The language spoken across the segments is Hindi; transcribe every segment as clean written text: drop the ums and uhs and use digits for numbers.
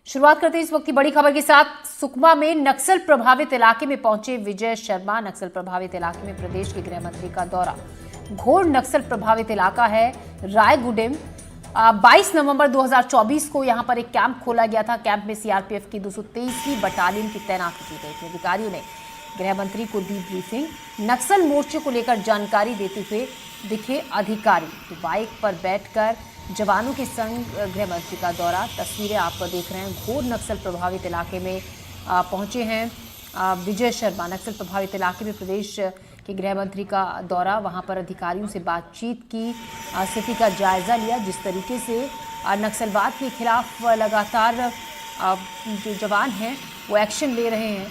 शुरुआत करते हैं इस वक्त की बड़ी खबर के साथ। सुकमा में नक्सल प्रभावित इलाके में पहुंचे विजय शर्मा। नक्सल प्रभावित इलाके में प्रदेश के गृह मंत्री का दौरा। घोर नक्सल प्रभावित इलाका है रायगुडेम। 22 नवंबर 2024 को यहां पर एक कैंप खोला गया था। कैंप में सीआरपीएफ की 223वीं बटालियन की तैनाती की गई थी। अधिकारियों ने गृह मंत्री को दी ब्रीफिंग। नक्सल मोर्चे को लेकर जानकारी देते हुए दिखे अधिकारी। तो बाइक पर बैठकर जवानों के संग गृह मंत्री का दौरा। तस्वीरें आप देख रहे हैं। घोर नक्सल प्रभावित इलाके में पहुंचे हैं विजय शर्मा। नक्सल प्रभावित इलाके में प्रदेश के गृह मंत्री का दौरा। वहां पर अधिकारियों से बातचीत की, स्थिति का जायजा लिया। जिस तरीके से नक्सलवाद के खिलाफ लगातार जो जवान हैं वो एक्शन ले रहे हैं,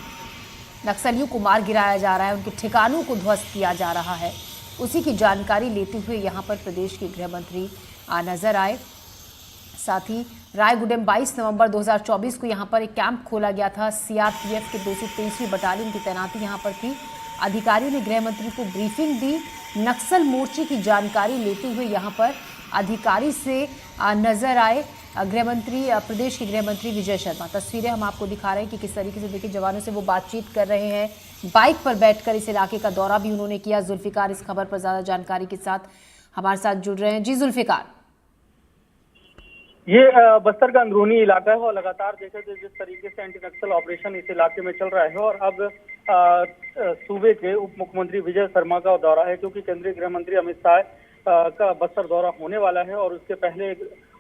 नक्सलियों को मार गिराया जा रहा है, उनके ठिकानों को ध्वस्त किया जा रहा है, उसी की जानकारी लेते हुए यहाँ पर प्रदेश के गृह मंत्री नजर आए। साथ ही रायगुडेम 22 नवंबर 2024 को यहाँ पर एक कैंप खोला गया था। सीआरपीएफ के 223वीं बटालियन की तैनाती यहाँ पर थी। अधिकारियों ने गृह मंत्री को ब्रीफिंग दी। नक्सल मोर्चे की जानकारी लेते हुए यहाँ पर अधिकारी से नजर आए गृह मंत्री, प्रदेश के गृह मंत्री विजय शर्मा। तस्वीरें हम आपको दिखा रहे हैं कि किस तरीके से देखिए जवानों से वो बातचीत कर रहे हैं। बाइक पर बैठकर इस इलाके का दौरा भी उन्होंने किया। जुल्फिकार इस खबर पर ज्यादा जानकारी के साथ हमारे साथ जुड़ रहे हैं। जी जुल्फिकार, ये बस्तर का अंदरूनी इलाका है और लगातार देखे तो जिस तरीके से एंटी नक्सल ऑपरेशन इस इलाके में चल रहा है और अब सूबे के उप मुख्यमंत्री विजय शर्मा का दौरा है, क्योंकि केंद्रीय गृह मंत्री अमित शाह का बस्तर दौरा होने वाला है और उसके पहले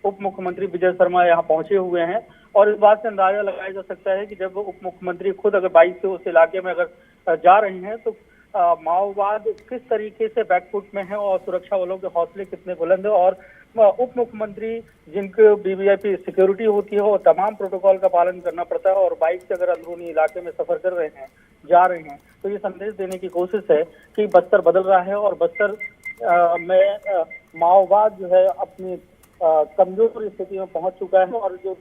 उप मुख्यमंत्री विजय शर्मा यहाँ पहुंचे हुए हैं। और इस बात से अंदाजा लगाया जा सकता है कि जब उप मुख्यमंत्री खुद अगर बाइक से उस इलाके में अगर जा रहे हैं तो माओवाद किस तरीके से बैकफुट में है और सुरक्षा बलों के हौसले कितने बुलंद है। और उप मुख्यमंत्री जिनके वीवीआईपी सिक्योरिटी होती है और तमाम प्रोटोकॉल का पालन करना पड़ता है और बाइक से अगर अंदरूनी इलाके में सफर कर रहे हैं, जा रहे हैं, तो ये संदेश देने की कोशिश है कि बस्तर बदल रहा है और बस्तर में माओवाद जो है अपनी कमजोर स्थिति में पहुंच चुका है। और जो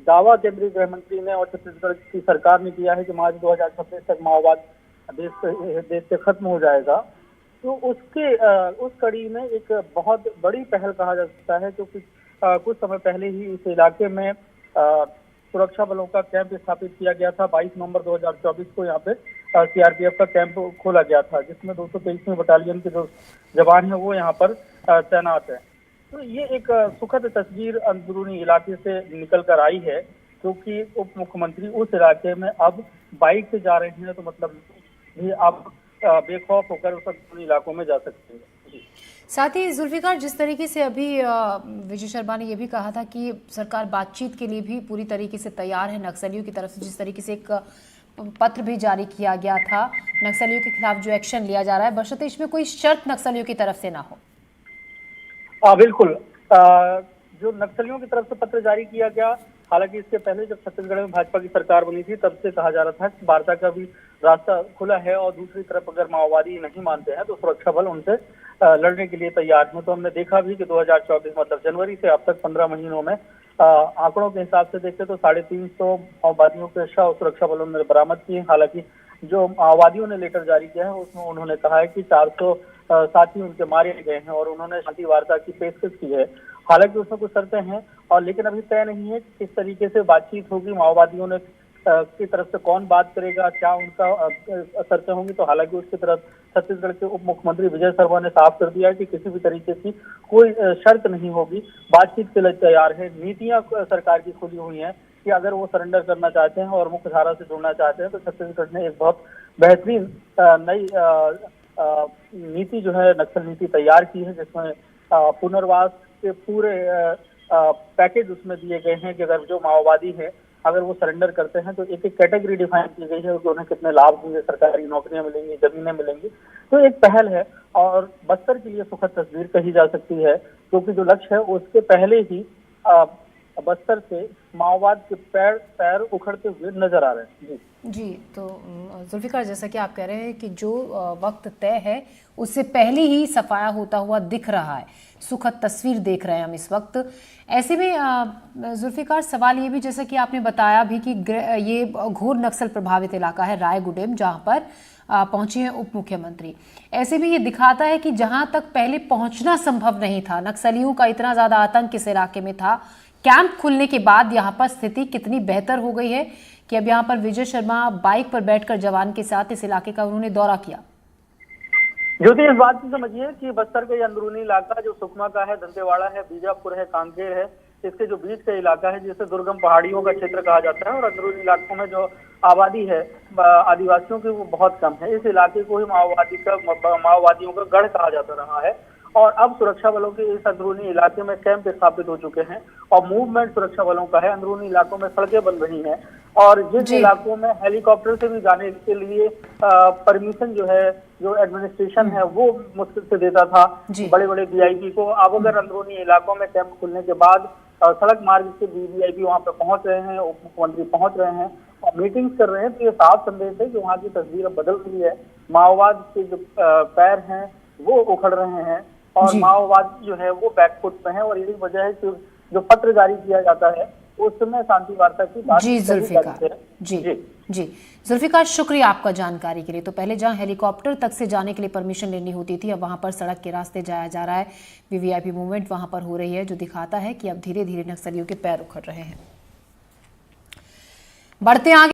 दावा केंद्रीय गृह मंत्री ने और छत्तीसगढ़ की सरकार ने किया है कि मार्च 2026 तक माओवाद देश से खत्म हो जाएगा, तो उस कड़ी में एक बहुत बड़ी पहल कहा जा सकता है, क्योंकि कुछ समय पहले ही इस इलाके में सुरक्षा बलों का कैंप स्थापित किया गया था। 22 नवंबर 2024 को यहाँ पे सीआरपीएफ का कैंप खोला गया था, जिसमें 223वीं बटालियन के जो जवान हैं वो यहाँ पर तैनात है। तो ये एक सुखद तस्वीर अंदरूनी इलाके से निकल कर आई है, क्योंकि उप मुख्यमंत्री उस इलाके में अब बाइक से जा रहे हैं, तो मतलब भी आप बेखौफ होकर उस अंदरूनी इलाकों में जा सकते हैं। साथ ही जुल्फिकार, जिस तरीके से अभी विजय शर्मा ने यह भी कहा था कि सरकार बातचीत के लिए भी पूरी तरीके से तैयार है नक्सलियों की तरफ से, जिस तरीके से एक पत्र भी जारी किया गया था नक्सलियों के खिलाफ जो एक्शन लिया जा रहा है, बशर्ते इसमें कोई शर्त नक्सलियों की तरफ से ना हो। बिल्कुल, जो नक्सलियों की तरफ से पत्र जारी किया गया, हालांकि इसके पहले जब छत्तीसगढ़ में भाजपा की सरकार बनी थी तब से कहा जा रहा था कि वार्ता का भी रास्ता खुला है और दूसरी तरफ अगर माओवादी नहीं मानते हैं तो सुरक्षा बल उनसे लड़ने के लिए तैयार हैं। तो हमने देखा भी कि 2024 मतलब जनवरी से अब तक 15 महीनों में आंकड़ों के हिसाब से देखें तो 350 माओवादियों के शव सुरक्षा बलों ने बरामद किए। हालांकि जो माओवादियों ने लेटर जारी किया है उसमें उन्होंने कहा है कि 400 साथी उनके मारे गए हैं और उन्होंने शांति वार्ता की पेशकश की है। हालांकि उसमें कुछ शर्तें हैं और लेकिन अभी तय नहीं है कि किस तरीके से बातचीत होगी, माओवादियों ने की तरफ से कौन बात करेगा, क्या उनका शर्तें होंगी। तो हालांकि उसकी तरफ छत्तीसगढ़ के उप मुख्यमंत्री विजय शर्मा ने साफ कर दिया है कि किसी भी तरीके की कोई शर्त नहीं होगी, बातचीत के लिए तैयार है। नीतियां सरकार की खुली हुई हैं कि अगर वो सरेंडर करना चाहते हैं और मुख्य धारा से जुड़ना चाहते हैं तो छत्तीसगढ़ ने एक बहुत बेहतरीन नई नीति जो है नक्सल नीति तैयार की है, जिसमें पुनर्वास के पूरे पैकेज उसमें दिए गए हैं कि अगर जो माओवादी है अगर वो सरेंडर करते हैं तो एक एक कैटेगरी डिफाइन की गई है कि उन्हें कितने लाभ होंगे, सरकारी नौकरियां मिलेंगी, जमीनें मिलेंगी। तो एक पहल है और बस्तर के लिए सुखद तस्वीर कही जा सकती है, क्योंकि जो लक्ष्य है उसके पहले ही बस्तर से माओवाद के पैर उखड़ते हुए नजर आ रहे हैं। जी, तो जुल्फिकार, जैसा कि आप कह रहे हैं कि जो वक्त तय है उससे पहले ही सफाया होता हुआ दिख रहा है, सुखद तस्वीर देख रहे हैं हम इस वक्त। ऐसे में जुल्फिकार, सवाल ये भी, जैसा कि आपने बताया भी कि ये घोर नक्सल प्रभावित इलाका है रायगुडेम, जहाँ पर पहुंचे हैं उप मुख्यमंत्री। ऐसे में ये दिखाता है कि जहां तक पहले पहुंचना संभव नहीं था, नक्सलियों का इतना ज्यादा आतंक इस इलाके में था कैंप खुलने के बाद यहाँ पर स्थिति कितनी बेहतर हो गई है कि अब यहाँ पर विजय शर्मा बाइक पर बैठकर जवान के साथ इस इलाके का उन्होंने दौरा किया। ज्योति, इस बात को समझिए कि बस्तर का ये अंदरूनी इलाका जो सुकमा का है, दंतेवाड़ा है, बीजापुर है, कांकेर है, इसके जो बीच का इलाका है जिसे दुर्गम पहाड़ियों का क्षेत्र कहा जाता है और अंदरूनी इलाकों में जो आबादी है आदिवासियों की वो बहुत कम है। इस इलाके को ही माओवादियों का गढ़ कहा जाता रहा है और अब सुरक्षा बलों के इस अंदरूनी इलाके में कैंप स्थापित हो चुके हैं और मूवमेंट सुरक्षा बलों का है। अंदरूनी इलाकों में सड़कें बन रही हैं और जिन इलाकों में हेलीकॉप्टर से भी जाने के लिए परमिशन जो है, जो एडमिनिस्ट्रेशन है वो मुश्किल से देता था बड़े बड़े वीआईपी को, अब अगर अंदरूनी इलाकों में कैंप खुलने के बाद सड़क मार्ग से वीआईपी वहां पर पहुंच रहे हैं, उप मुख्यमंत्री पहुंच रहे हैं और मीटिंग्स कर रहे हैं, तो ये साफ संदेश है कि वहाँ की तस्वीर अब बदल रही है। माओवाद के जो पैर हैं वो उखड़ रहे हैं और माओवाद जो है वो बैकफुट पे है और यही वजह है कि जो पत्र जारी किया जाता है उस समय शांति वार्ता की बात जी जुल्फिकार जी जुल्फिकार, शुक्रिया आपका जानकारी के लिए। तो पहले जहां हेलीकॉप्टर तक से जाने के लिए परमिशन लेनी होती थी, अब वहां पर सड़क के रास्ते जाया जा रहा है। वीवीआईपी मूवमेंट वहां पर हो रही है, जो दिखाता है कि अब धीरे धीरे नक्सलियों के पैर उखड़ रहे हैं। बढ़ते आगे।